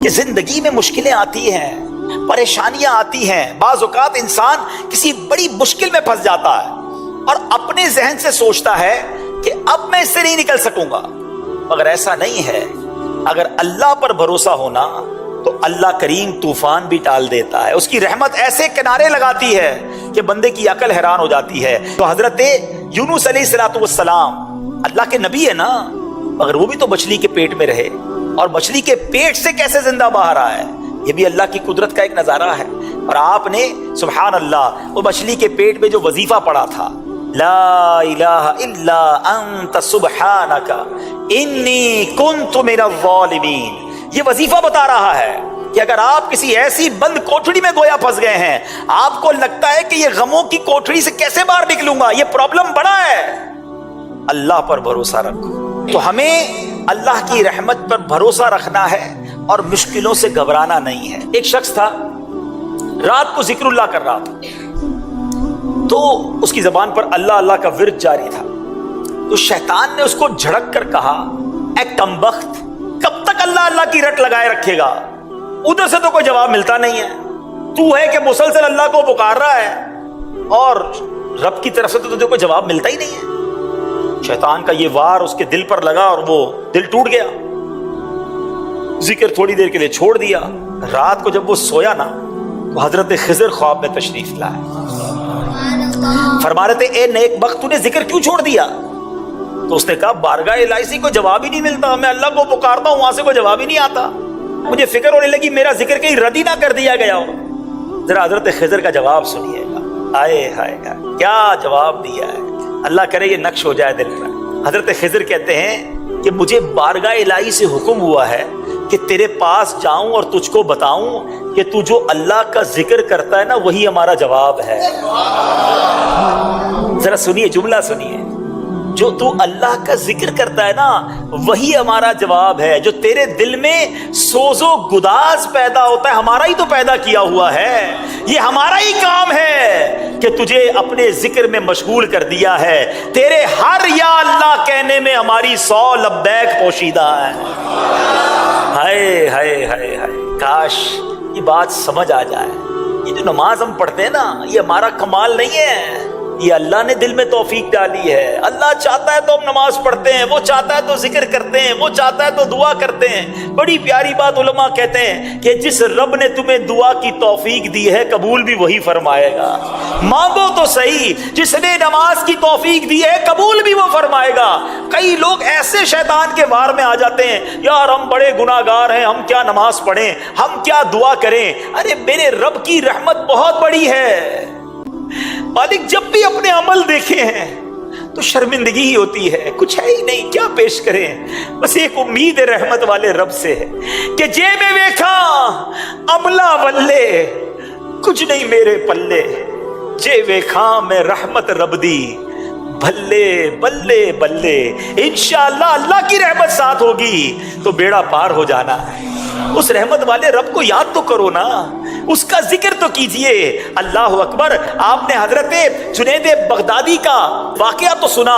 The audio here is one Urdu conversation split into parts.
کہ زندگی میں مشکلیں آتی ہیں، پریشانیاں آتی ہیں، بعض اوقات انسان کسی بڑی مشکل میں پھنس جاتا ہے اور اپنے ذہن سے سوچتا ہے کہ اب میں اس سے نہیں نکل سکوں گا، مگر ایسا نہیں ہے۔ اگر اللہ پر بھروسہ ہونا تو اللہ کریم طوفان بھی ٹال دیتا ہے، اس کی رحمت ایسے کنارے لگاتی ہے کہ بندے کی عقل حیران ہو جاتی ہے۔ تو حضرت یونس علیہ السلام اللہ کے نبی ہے نا، مگر وہ بھی تو مچھلی کے پیٹ میں رہے، اور مچھلی کے پیٹ سے کیسے زندہ باہر آیا ہے، یہ بھی اللہ کی قدرت کا ایک نظارہ ہے۔ اور آپ نے سبحان اللہ وہ مچھلی کے پیٹ میں جو وظیفہ پڑھا تھا، لا الہ الا انت سبحانک انی کنت من الظالمین، یہ وظیفہ بتا رہا ہے کہ اگر آپ کسی ایسی بند کوٹھڑی میں گویا پھنس گئے ہیں، آپ کو لگتا ہے کہ یہ غموں کی کوٹھڑی سے کیسے باہر نکلوں گا، یہ پرابلم بڑا ہے، اللہ پر بھروسہ رکھو۔ تو ہمیں اللہ کی رحمت پر بھروسہ رکھنا ہے اور مشکلوں سے گھبرانا نہیں ہے۔ ایک شخص تھا، رات کو ذکر اللہ کر رہا تھا، تو اس کی زبان پر اللہ اللہ کا ورد جاری تھا، تو شیطان نے اس کو جھڑک کر کہا، اے کمبخت، کب تک اللہ اللہ کی رٹ لگائے رکھے گا، ادھر سے تو کوئی جواب ملتا نہیں ہے، تو ہے کہ مسلسل اللہ کو پکار رہا ہے اور رب کی طرف سے تو تجھے کوئی جواب ملتا ہی نہیں ہے۔ شیطان کا یہ وار اس کے دل پر لگا اور وہ دل ٹوٹ گیا، ذکر تھوڑی دیر کے لیے چھوڑ دیا۔ رات کو جب وہ سویا نا تو حضرت خضر خواب میں تشریف لائے، فرما رہے تھے اے نیک بخت، تو نے ذکر کیوں چھوڑ دیا؟ تو اس نے کہا بارگاہ الہی سے کوئی جواب ہی نہیں ملتا، میں اللہ کو پکارتا ہوں، وہاں سے کوئی جواب ہی نہیں آتا، مجھے فکر ہونے لگی میرا ذکر کہیں رد ہی نہ کر دیا گیا ہو۔ ذرا حضرت خضر کا جواب سنیے گا، آئے ہائے کیا جواب دیا ہے، اللہ کرے یہ نقش ہو جائے دل پر۔ حضرت خضر کہتے ہیں کہ مجھے بارگاہ الہی سے حکم ہوا ہے کہ تیرے پاس جاؤں اور تجھ کو بتاؤں کہ تو جو اللہ کا ذکر کرتا ہے نا وہی ہمارا جواب ہے۔ ذرا سنیے، جملہ سنیے، جو تو اللہ کا ذکر کرتا ہے نا وہی ہمارا جواب ہے، جو تیرے دل میں سوز و گداز پیدا ہوتا ہے ہمارا ہی تو پیدا کیا ہوا ہے، یہ ہمارا ہی کام ہے کہ تجھے اپنے ذکر میں مشغول کر دیا ہے، تیرے ہر یا اللہ کہنے میں ہماری 100 لبیک پوشیدہ ہے۔ ہائے ہائے ہائے ہائے، کاش یہ بات سمجھ آ جائے، یہ جو نماز ہم پڑھتے ہیں نا یہ ہمارا کمال نہیں ہے، یہ اللہ نے دل میں توفیق ڈالی ہے۔ اللہ چاہتا ہے تو ہم نماز پڑھتے ہیں، وہ چاہتا ہے تو ذکر کرتے ہیں، وہ چاہتا ہے تو دعا کرتے ہیں۔ بڑی پیاری بات علماء کہتے ہیں کہ جس رب نے تمہیں دعا کی توفیق دی ہے قبول بھی وہی فرمائے گا، مانگو تو صحیح، جس نے نماز کی توفیق دی ہے قبول بھی وہ فرمائے گا۔ کئی لوگ ایسے شیطان کے وار میں آ جاتے ہیں، یار ہم بڑے گناہ گار ہیں، ہم کیا نماز پڑھیں، ہم کیا دعا کریں، ارے میرے رب کی رحمت بہت بڑی ہے۔ مالک جب بھی اپنے عمل دیکھے ہیں تو شرمندگی ہی ہوتی ہے، کچھ ہے ہی نہیں، کیا پیش کریں، بس ایک امید رحمت والے رب سے ہے کہ جے میں ویکھا عملہ ولے کچھ نہیں میرے پلے، جے ویکھا میں رحمت رب دی بلے بلے بلے، انشاءاللہ اللہ کی رحمت ساتھ ہوگی تو بیڑا پار ہو جانا ہے۔ اس رحمت والے رب کو یاد تو کرو نا، اس کا ذکر تو کیجئے، اللہ اکبر۔ آپ نے حضرت جنید بغدادی کا واقعہ تو سنا،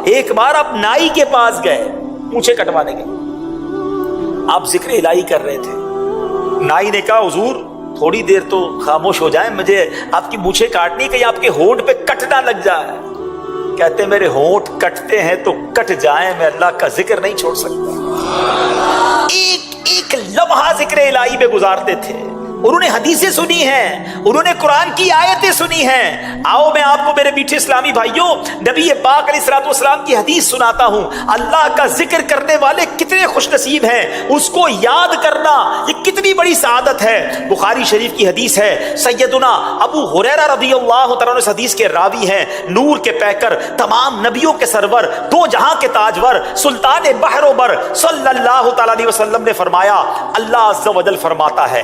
ایک بار آپ نائی کے پاس گئے مونچھیں کٹوانے گئے، آپ ذکر الہی کر رہے تھے، نائی نے کہا حضور تھوڑی دیر تو خاموش ہو جائیں، مجھے آپ کی مونچھیں کاٹنی کہیں آپ کے ہونٹ پہ کٹ نہ لگ جائے۔ کہتے میرے ہونٹ کٹتے ہیں تو کٹ جائیں، میں اللہ کا ذکر نہیں چھوڑ سکتا۔ ایک لمحہ ذکر الہی پہ گزارتے تھے، انہوں نے حدیثیں سنی ہیں، انہوں نے قرآن کی آیتیں سنی ہیں۔ آؤ میں آپ کو میرے میٹھے اسلامی بھائیوں نبی پاک علیہ الصلوۃ والسلام کی حدیث سناتا ہوں۔ اللہ کا ذکر کرنے والے کتنے خوش نصیب ہیں، اس کو یاد کرنا یہ کتنی بڑی سعادت ہے۔ بخاری شریف کی حدیث ہے، سیدنا ابو ہریرہ رضی اللہ تعالیٰ عنہ اس حدیث کے راوی ہیں، نور کے پیکر، تمام نبیوں کے سرور، دو جہاں کے تاجور، سلطان بحر و بر صلی اللہ تعالیٰ علیہ وسلم نے فرمایا، اللہ عز و جل فرماتا ہے،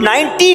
90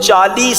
40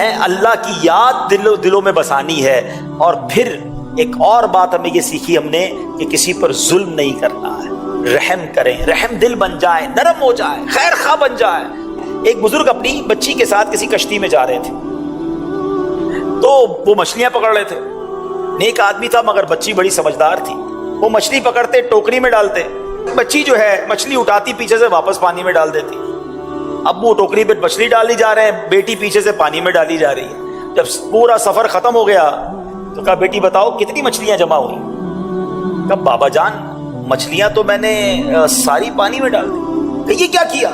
اللہ کی یاد دلوں میں بسانی ہے. اور پھر ایک اور بات ہمیں یہ سیکھی ہم نے کہ کسی پر ظلم نہیں کرنا ہے. رحم کریں, رحم دل بن جائے, نرم ہو جائے, خیر خواہ بن جائے. ایک بزرگ اپنی بچی کے ساتھ کسی کشتی میں جا رہے تھے, تو وہ مچھلیاں پکڑ رہے تھے. نیک آدمی تھا مگر بچی بڑی سمجھدار تھی. وہ مچھلی پکڑتے, ٹوکری میں ڈالتے, بچی جو ہے مچھلی اٹھاتی پیچھے سے واپس پانی میں ڈال دیتی. اب وہ ٹوکری پہ مچھلی ڈالی جا رہے ہیں, بیٹی پیچھے سے پانی میں ڈالی جا رہی ہے. جب پورا سفر ختم ہو گیا تو کہا, بیٹی بتاؤ کتنی مچھلیاں جمع ہوئی؟ کہا, بابا جان مچھلیاں تو میں نے ساری پانی میں ڈال دی. کہ یہ کیا کیا؟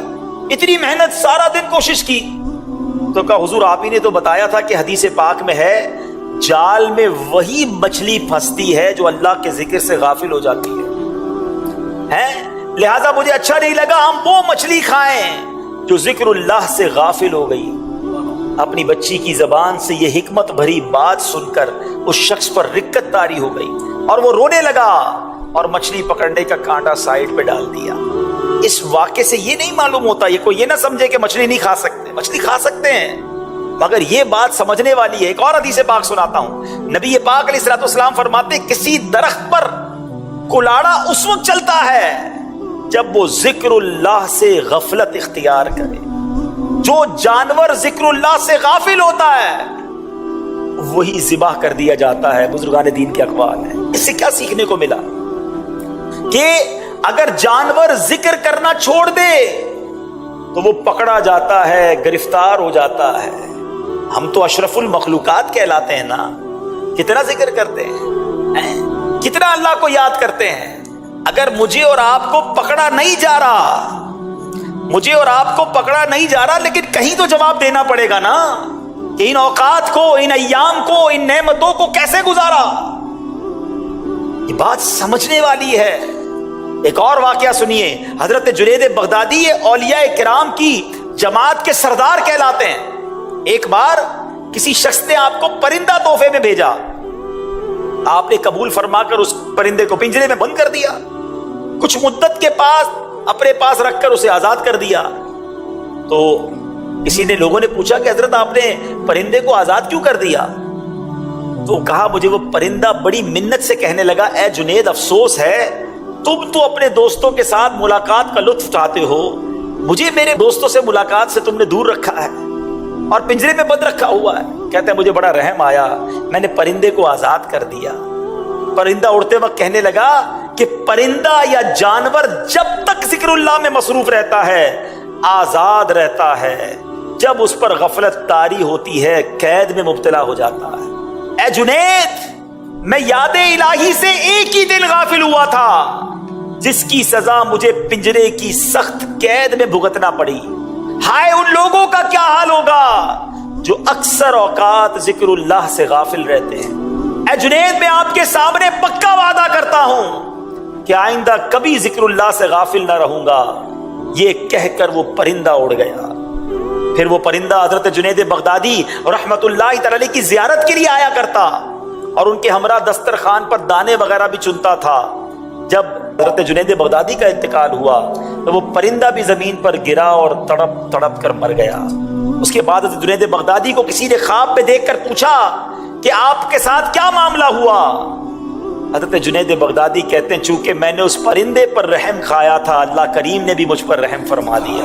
اتنی محنت, سارا دن کوشش کی. تو کہا, حضور آپ ہی نے تو بتایا تھا کہ حدیث پاک میں ہے, جال میں وہی مچھلی پھنستی ہے جو اللہ کے ذکر سے غافل ہو جاتی ہے. لہذا مجھے اچھا نہیں لگا ہم وہ مچھلی کھائیں جو ذکر اللہ سے غافل ہو گئی. اپنی بچی کی زبان سے یہ حکمت بھری بات سن کر اس شخص پر رکت طاری ہو گئی اور وہ رونے لگا اور مچھلی پکڑنے کا کانٹا سائڈ پہ ڈال دیا. اس واقعے سے یہ نہیں معلوم ہوتا, یہ کوئی یہ نہ سمجھے کہ مچھلی نہیں کھا سکتے, مچھلی کھا سکتے ہیں, مگر یہ بات سمجھنے والی ہے. ایک اور حدیث پاک سناتا ہوں. نبی پاک علیہ الصلوۃ والسلام فرماتے, کسی درخت پر کلاڑا اس وقت چلتا ہے جب وہ ذکر اللہ سے غفلت اختیار کرے. جو جانور ذکر اللہ سے غافل ہوتا ہے وہی ذبح کر دیا جاتا ہے. بزرگان دین کے اقوال ہیں. اس سے کیا سیکھنے کو ملا کہ اگر جانور ذکر کرنا چھوڑ دے تو وہ پکڑا جاتا ہے, گرفتار ہو جاتا ہے. ہم تو اشرف المخلوقات کہلاتے ہیں نا, کتنا ذکر کرتے ہیں, کتنا اللہ کو یاد کرتے ہیں. اگر مجھے اور آپ کو پکڑا نہیں جا رہا, مجھے اور آپ کو پکڑا نہیں جا رہا, لیکن کہیں تو جواب دینا پڑے گا نا کہ ان اوقات کو, ان ایام کو, ان نعمتوں کو کیسے گزارا. یہ بات سمجھنے والی ہے. ایک اور واقعہ سنیے. حضرت جنید بغدادی اولیاء کرام کی جماعت کے سردار کہلاتے ہیں. ایک بار کسی شخص نے آپ کو پرندہ تحفے میں بھیجا, آپ نے قبول فرما کر اس پرندے کو پنجرے میں بند کر دیا. کچھ مدت کے پاس اپنے پاس رکھ کر اسے آزاد کر دیا. تو کسی نے, لوگوں نے پوچھا کہ حضرت آپ نے پرندے کو آزاد کیوں کر دیا؟ تو کہا, مجھے وہ پرندہ بڑی منت سے کہنے لگا, اے جنید افسوس ہے تم تو اپنے دوستوں کے ساتھ ملاقات کا لطف اٹھاتے ہو, مجھے میرے دوستوں سے ملاقات سے تم نے دور رکھا ہے اور پنجرے میں بند رکھا ہوا ہے. کہتے ہیں مجھے بڑا رحم آیا, میں نے پرندے کو آزاد کر دیا. پرندہ اڑتے وقت کہنے لگا کہ پرندہ یا جانور جب تک ذکر اللہ میں مصروف رہتا ہے آزاد رہتا ہے, جب اس پر غفلت طاری ہوتی ہے قید میں مبتلا ہو جاتا ہے. اے جنید, میں یاد الہی سے ایک ہی دن غافل ہوا تھا جس کی سزا مجھے پنجرے کی سخت قید میں بھگتنا پڑی. ہائے ان لوگوں کا کیا حال ہوگا جو اکثر اوقات ذکر اللہ سے غافل رہتے ہیں. اے جنید, میں آپ کے سامنے پکا وعدہ کرتا ہوں کہ آئندہ کبھی ذکر اللہ سے غافل نہ رہوں گا. یہ کہہ کر وہ پرندہ اڑ گیا. پھر وہ پرندہ حضرت جنید بغدادی رحمت اللہ تعالی کی زیارت کے لیے آیا کرتا اور ان کے ہمراہ دسترخوان پر دانے وغیرہ بھی چنتا تھا. جب حضرت جنید بغدادی کا انتقال ہوا تو وہ پرندہ بھی زمین پر گرا اور تڑپ تڑپ کر مر گیا. اس کے بعد حضرت جنید بغدادی کو کسی نے خواب میں دیکھ کر پوچھا کہ آپ کے ساتھ کیا معاملہ ہوا؟ حضرت جنید بغدادی کہتے ہیں چونکہ میں نے اس پرندے پر رحم کھایا تھا, اللہ کریم نے بھی مجھ پر رحم فرما دیا.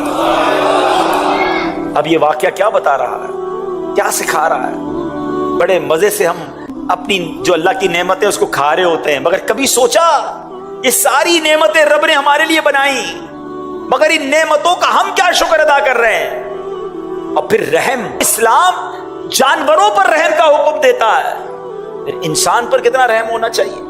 اب یہ واقعہ کیا بتا رہا ہے, کیا سکھا رہا ہے؟ بڑے مزے سے ہم اپنی جو اللہ کی نعمتیں اس کو کھا رہے ہوتے ہیں, مگر کبھی سوچا یہ ساری نعمتیں رب نے ہمارے لیے بنائی, مگر ان نعمتوں کا ہم کیا شکر ادا کر رہے ہیں؟ اور پھر رحم, اسلام جانوروں پر رحم کا حکم دیتا ہے, پھر انسان پر کتنا رحم ہونا چاہیے.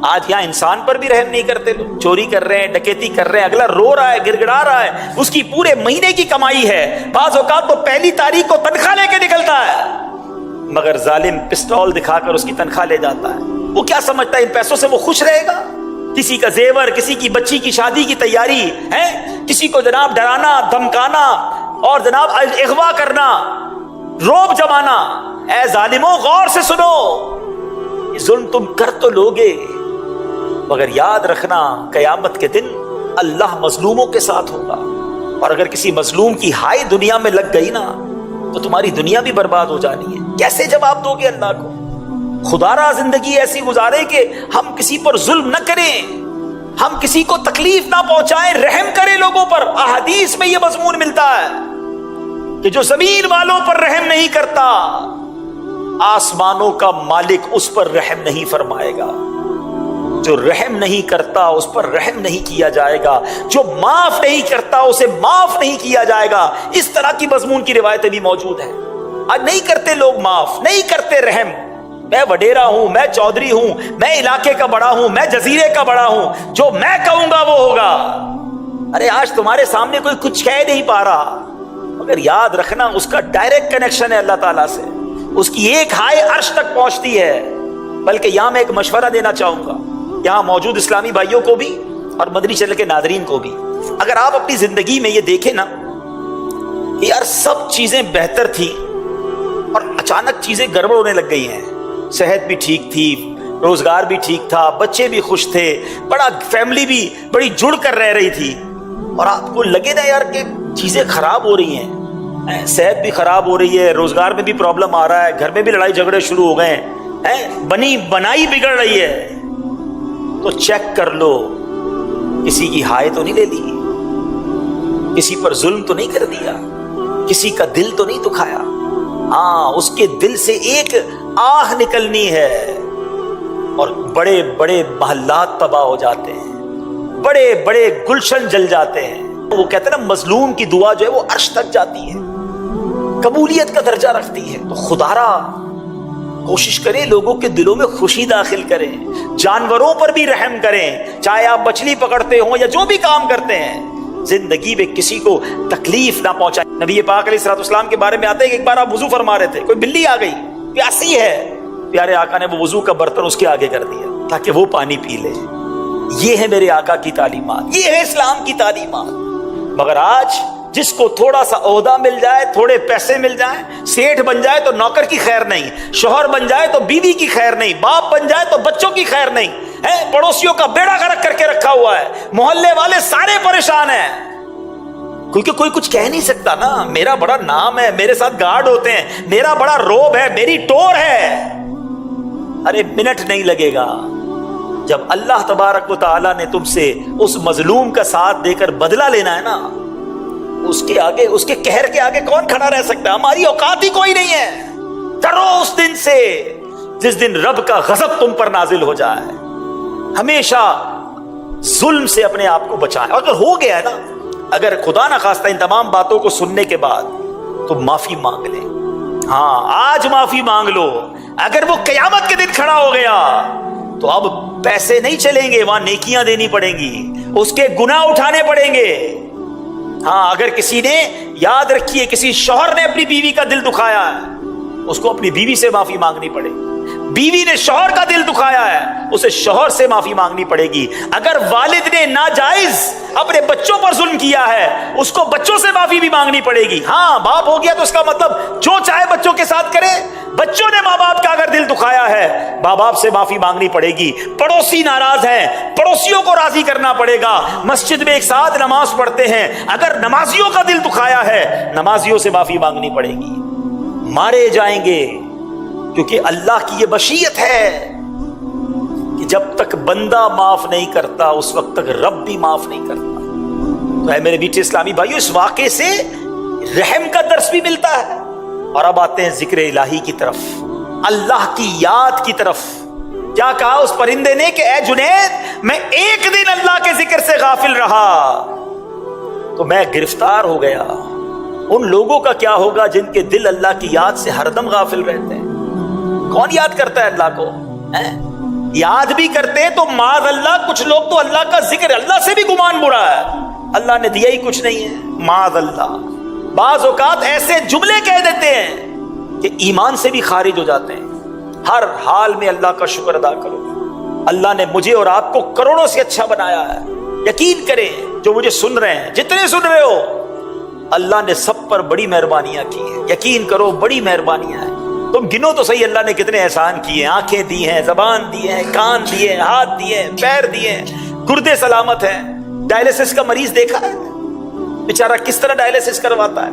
آج یہاں انسان پر بھی رحم نہیں کرتے لوگ. چوری کر رہے ہیں, ڈکیتی کر رہے ہیں, اگلا رو رہا ہے, گڑ گڑا رہا ہے, اس کی پورے مہینے کی کمائی ہے, بعض اوقات تو پہلی تاریخ کو تنخواہ لے کے نکلتا ہے, مگر ظالم پسٹول دکھا کر اس کی تنخواہ لے جاتا ہے. وہ کیا سمجھتا ہے ان پیسوں سے وہ خوش رہے گا؟ کسی کا زیور, کسی کی بچی کی شادی کی تیاری ہے, کسی کو جناب ڈرانا, دھمکانا اور جناب اغوا کرنا, روب جمانا. اے ظالموں غور سے سنو, یہ ظلم تم کر تو لوگے, مگر یاد رکھنا قیامت کے دن اللہ مظلوموں کے ساتھ ہوگا. اور اگر کسی مظلوم کی ہائی دنیا میں لگ گئی نا تو تمہاری دنیا بھی برباد ہو جانی ہے. کیسے جواب دو گے اللہ کو؟ خدا را زندگی ایسی گزارے کہ ہم کسی پر ظلم نہ کریں, ہم کسی کو تکلیف نہ پہنچائیں, رحم کریں لوگوں پر. احادیث میں یہ مضمون ملتا ہے کہ جو زمین والوں پر رحم نہیں کرتا, آسمانوں کا مالک اس پر رحم نہیں فرمائے گا. جو رحم نہیں کرتا اس پر رحم نہیں کیا جائے گا, جو معاف نہیں کرتا اسے معاف نہیں کیا جائے گا. اس طرح کی مضمون کی روایتیں بھی موجود ہیں. آج نہیں کرتے لوگ معاف, نہیں کرتے رحم. میں وڈیرا ہوں, میں چودھری ہوں, میں علاقے کا بڑا ہوں, میں جزیرے کا بڑا ہوں, جو میں کہوں گا وہ ہوگا. ارے آج تمہارے سامنے کوئی کچھ کہہ نہیں پا رہا, مگر یاد رکھنا اس کا ڈائریکٹ کنیکشن ہے اللہ تعالیٰ سے, اس کی ایک ہائے عرش تک پہنچتی ہے. بلکہ یہاں میں ایک مشورہ دینا چاہوں گا یہاں موجود اسلامی بھائیوں کو بھی اور مدنی چینل کے ناظرین کو بھی. اگر آپ اپنی زندگی میں یہ دیکھیں نا کہ یار سب چیزیں بہتر تھی اور اچانک چیزیں گڑبڑ ہونے لگ گئی ہیں, صحت بھی ٹھیک تھی, روزگار بھی ٹھیک تھا, بچے بھی خوش تھے, بڑا فیملی بھی بڑی جڑ کر رہ رہی تھی, اور آپ کو لگے نا یار کہ چیزیں خراب ہو رہی ہیں, صحت بھی خراب ہو رہی ہے, روزگار میں بھی پرابلم آ رہا ہے, گھر میں بھی لڑائی جھگڑے شروع ہو گئے ہیں, بنی بنائی بگڑ رہی ہے, تو چیک کر لو کسی کی ہائے تو نہیں لے لی, کسی پر ظلم تو نہیں کر دیا, کسی کا دل تو نہیں دکھایا. ہاں اس کے دل سے ایک آہ نکلنی ہے اور بڑے بڑے محلات تباہ ہو جاتے ہیں, بڑے بڑے گلشن جل جاتے ہیں. وہ کہتے ہیں نا مظلوم کی دعا جو ہے وہ عرش تک جاتی ہے, قبولیت کا درجہ رکھتی ہے. تو خدا را کوشش کریں لوگوں کے دلوں میں خوشی داخل کریں, جانوروں پر بھی رحم کریں, چاہے آپ مچھلی پکڑتے ہوں یا جو بھی کام کرتے ہیں, زندگی میں کسی کو تکلیف نہ پہنچائیں. نبی پاک علیہ الصلوۃ والسلام کے بارے میں آتے ہیں کہ ایک بار آپ وضو فرما رہے تھے, کوئی بلی آ گئی پیاسی ہے, پیارے آقا نے وہ وضو کا برتن اس کے آگے کر دیا تاکہ وہ پانی پی لے. یہ ہے میرے آقا کی تعلیمات, یہ ہے اسلام کی تعلیمات. مگر آج جس کو تھوڑا سا عہدہ مل جائے, تھوڑے پیسے مل جائیں, سیٹھ بن جائے تو نوکر کی خیر نہیں, شوہر بن جائے تو بیوی کی خیر نہیں, باپ بن جائے تو بچوں کی خیر نہیں, پڑوسیوں کا بیڑا غرق کر کے رکھا ہوا ہے, محلے والے سارے پریشان ہیں, کیونکہ کوئی کچھ کہہ نہیں سکتا نا. میرا بڑا نام ہے, میرے ساتھ گارڈ ہوتے ہیں, میرا بڑا روب ہے, میری ٹور ہے. ارے منٹ نہیں لگے گا جب اللہ تبارک و تعالیٰ نے تم سے اس مظلوم کا ساتھ دے کر بدلہ لینا ہے نا, اس کے آگے, اس کے قہر کے آگے کون کھڑا رہ سکتا؟ ہماری اوقات ہی کوئی نہیں ہے. ڈرو اس دن سے جس دن رب کا غضب تم پر نازل ہو جائے. ہمیشہ ظلم سے اپنے آپ کو بچائیں. اگر ہو گیا ہے نا, اگر خدا نہ خواستہ ان تمام باتوں کو سننے کے بعد تو معافی مانگ لیں. ہاں آج معافی مانگ لو. اگر وہ قیامت کے دن کھڑا ہو گیا تو اب پیسے نہیں چلیں گے, وہاں نیکیاں دینی پڑیں گی, اس کے گناہ اٹھانے پڑیں گے. ہاں اگر کسی نے, یاد رکھیے, کسی شوہر نے اپنی بیوی کا دل دکھایا ہے, اس کو اپنی بیوی سے معافی مانگنی پڑے گی. بیوی نے شوہر کا دل دکھایا ہے, اسے شوہر سے معافی مانگنی پڑے گی. اگر والد نے ناجائز اپنے بچوں پر ظلم کیا ہے, اس کو بچوں سے معافی بھی مانگنی پڑے گی. ہاں باپ ہو گیا تو اس کا مطلب جو چاہے بچوں کے ساتھ کرے. بچوں نے ماں باپ کا اگر دل دکھایا ہے, ماں باپ سے معافی مانگنی پڑے گی. پڑوسی ناراض ہیں, پڑوسیوں کو راضی کرنا پڑے گا. مسجد میں ایک ساتھ نماز پڑھتے ہیں, اگر نمازیوں کا دل دکھایا ہے, نمازیوں سے معافی مانگنی پڑے گی. مارے جائیں گے کیونکہ اللہ کی یہ بشیت ہے کہ جب تک بندہ معاف نہیں کرتا اس وقت تک رب بھی معاف نہیں کرتا. تو اے میرے میٹھے اسلامی بھائیو, اس واقعے سے رحم کا درس بھی ملتا ہے. اور اب آتے ہیں ذکر الہی کی طرف, اللہ کی یاد کی طرف. کیا کہا اس پرندے نے کہ اے جنید, میں ایک دن اللہ کے ذکر سے غافل رہا تو میں گرفتار ہو گیا. ان لوگوں کا کیا ہوگا جن کے دل اللہ کی یاد سے ہر دم غافل رہتے ہیں. کون یاد کرتا ہے اللہ کو؟ یاد بھی کرتے تو معاذ اللہ, کچھ لوگ تو اللہ کا ذکر, اللہ سے بھی گمان برا ہے, اللہ نے دیا ہی کچھ نہیں ہے, معاذ اللہ. بعض اوقات ایسے جملے کہہ دیتے ہیں کہ ایمان سے بھی خارج ہو جاتے ہیں. ہر حال میں اللہ کا شکر ادا کرو. اللہ نے مجھے اور آپ کو کروڑوں سے اچھا بنایا ہے. یقین کریں جو مجھے سن رہے ہیں, جتنے سن رہے ہو, اللہ نے سب پر بڑی مہربانیاں کی ہیں. یقین کرو بڑی مہربانیاں ہیں. تم گنو تو صحیح اللہ نے کتنے احسان کیے ہیں. آنکھیں دی ہیں, زبان دی ہیں, کان دیے, ہاتھ دیے, پیر دیے, گردے سلامت ہیں. ڈائلیسس کا مریض دیکھا ہے بیچارہ کس طرح ڈائلیسس کرواتا ہے.